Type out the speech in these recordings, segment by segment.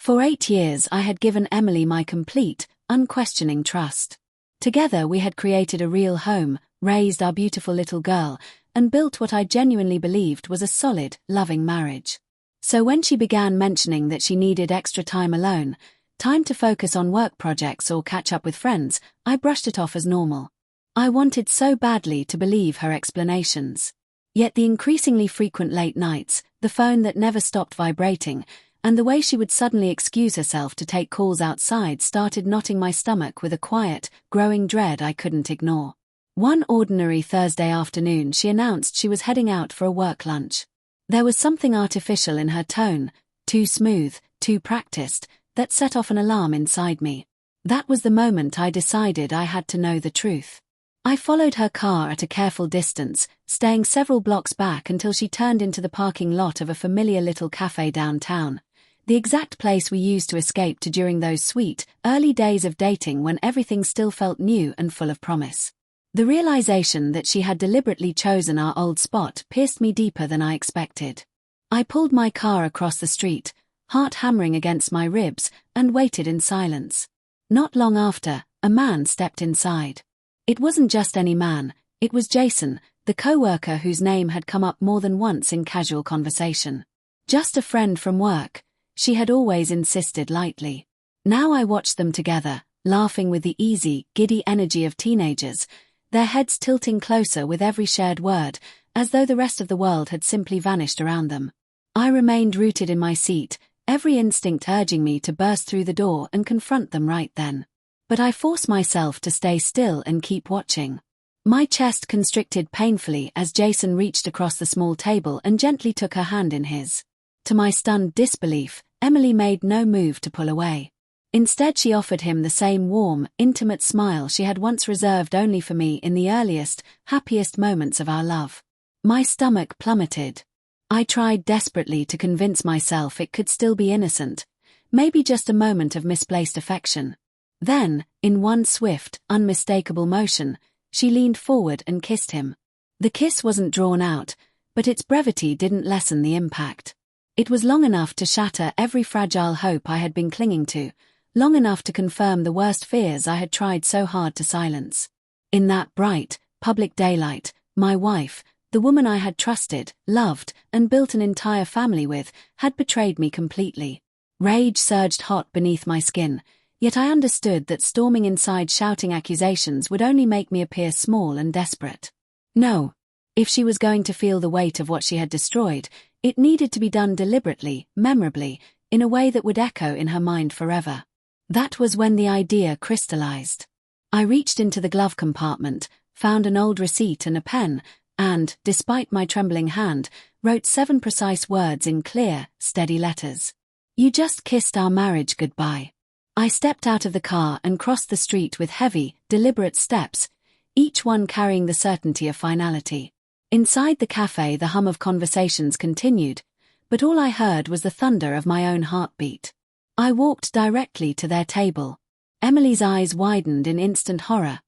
For 8 years I had given Emily my complete, unquestioning trust. Together we had created a real home, raised our beautiful little girl, and built what I genuinely believed was a solid, loving marriage. So when she began mentioning that she needed extra time alone, time to focus on work projects or catch up with friends, I brushed it off as normal. I wanted so badly to believe her explanations. Yet the increasingly frequent late nights, the phone that never stopped vibrating, and the way she would suddenly excuse herself to take calls outside started knotting my stomach with a quiet, growing dread I couldn't ignore. One ordinary Thursday afternoon she announced she was heading out for a work lunch. There was something artificial in her tone, too smooth, too practiced, that set off an alarm inside me. That was the moment I decided I had to know the truth. I followed her car at a careful distance, staying several blocks back until she turned into the parking lot of a familiar little cafe downtown, the exact place we used to escape to during those sweet, early days of dating when everything still felt new and full of promise. The realization that she had deliberately chosen our old spot pierced me deeper than I expected. I pulled my car across the street, heart hammering against my ribs, and waited in silence. Not long after, a man stepped inside. It wasn't just any man, it was Jason, the co-worker whose name had come up more than once in casual conversation. Just a friend from work, she had always insisted lightly. Now I watched them together, laughing with the easy, giddy energy of teenagers, their heads tilting closer with every shared word, as though the rest of the world had simply vanished around them. I remained rooted in my seat, every instinct urging me to burst through the door and confront them right then. But I forced myself to stay still and keep watching. My chest constricted painfully as Jason reached across the small table and gently took her hand in his. To my stunned disbelief, Emily made no move to pull away. Instead she offered him the same warm, intimate smile she had once reserved only for me in the earliest, happiest moments of our love. My stomach plummeted. I tried desperately to convince myself it could still be innocent, maybe just a moment of misplaced affection. Then, in one swift, unmistakable motion, she leaned forward and kissed him. The kiss wasn't drawn out, but its brevity didn't lessen the impact. It was long enough to shatter every fragile hope I had been clinging to, long enough to confirm the worst fears I had tried so hard to silence. In that bright, public daylight, my wife, the woman I had trusted, loved, and built an entire family with, had betrayed me completely. Rage surged hot beneath my skin, yet I understood that storming inside shouting accusations would only make me appear small and desperate. No. If she was going to feel the weight of what she had destroyed, it needed to be done deliberately, memorably, in a way that would echo in her mind forever. That was when the idea crystallized. I reached into the glove compartment, found an old receipt and a pen, and, despite my trembling hand, wrote 7 precise words in clear, steady letters. "You just kissed our marriage goodbye." I stepped out of the car and crossed the street with heavy, deliberate steps, each one carrying the certainty of finality. Inside the cafe the hum of conversations continued, but all I heard was the thunder of my own heartbeat. I walked directly to their table. Emily's eyes widened in instant horror.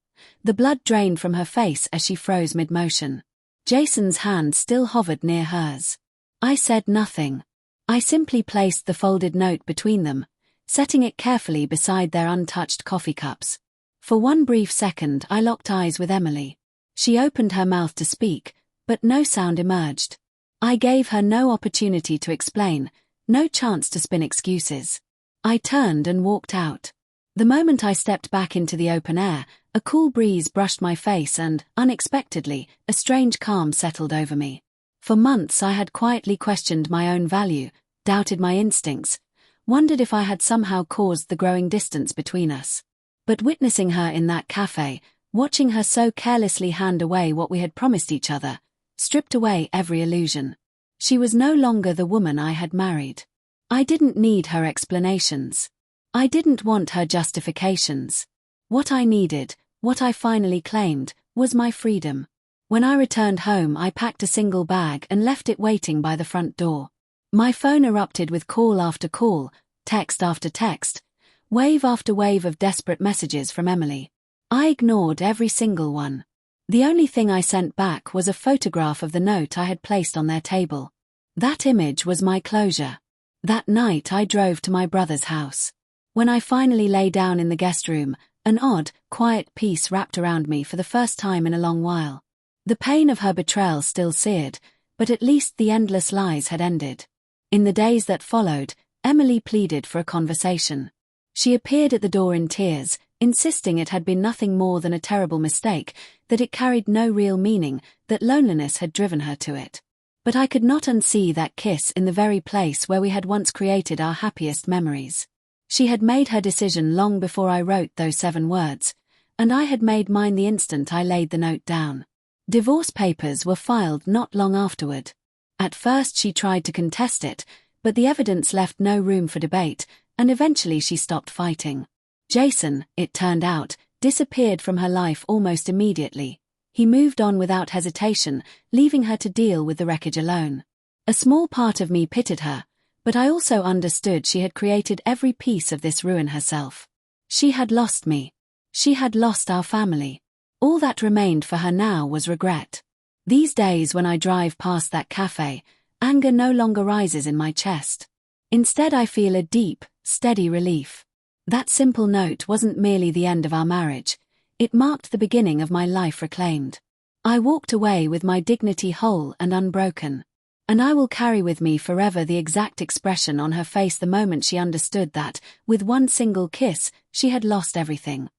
The blood drained from her face as she froze mid-motion. Jason's hand still hovered near hers. I said nothing. I simply placed the folded note between them, setting it carefully beside their untouched coffee cups. For one brief second I locked eyes with Emily. She opened her mouth to speak, but no sound emerged. I gave her no opportunity to explain, no chance to spin excuses. I turned and walked out. The moment I stepped back into the open air, a cool breeze brushed my face and, unexpectedly, a strange calm settled over me. For months I had quietly questioned my own value, doubted my instincts, wondered if I had somehow caused the growing distance between us. But witnessing her in that cafe, watching her so carelessly hand away what we had promised each other, stripped away every illusion. She was no longer the woman I had married. I didn't need her explanations. I didn't want her justifications. What I needed, what I finally claimed, was my freedom. When I returned home I packed a single bag and left it waiting by the front door. My phone erupted with call after call, text after text, wave after wave of desperate messages from Emily. I ignored every single one. The only thing I sent back was a photograph of the note I had placed on their table. That image was my closure. That night I drove to my brother's house. When I finally lay down in the guest room, an odd, quiet peace wrapped around me for the first time in a long while. The pain of her betrayal still seared, but at least the endless lies had ended. In the days that followed, Emily pleaded for a conversation. She appeared at the door in tears, insisting it had been nothing more than a terrible mistake, that it carried no real meaning, that loneliness had driven her to it. But I could not unsee that kiss in the very place where we had once created our happiest memories. She had made her decision long before I wrote those 7 words, and I had made mine the instant I laid the note down. Divorce papers were filed not long afterward. At first she tried to contest it, but the evidence left no room for debate, and eventually she stopped fighting. Jason, it turned out, disappeared from her life almost immediately. He moved on without hesitation, leaving her to deal with the wreckage alone. A small part of me pitied her, but I also understood she had created every piece of this ruin herself. She had lost me. She had lost our family. All that remained for her now was regret. These days when I drive past that cafe, anger no longer rises in my chest. Instead I feel a deep, steady relief. That simple note wasn't merely the end of our marriage. It marked the beginning of my life reclaimed. I walked away with my dignity whole and unbroken. And I will carry with me forever the exact expression on her face the moment she understood that, with one single kiss, she had lost everything.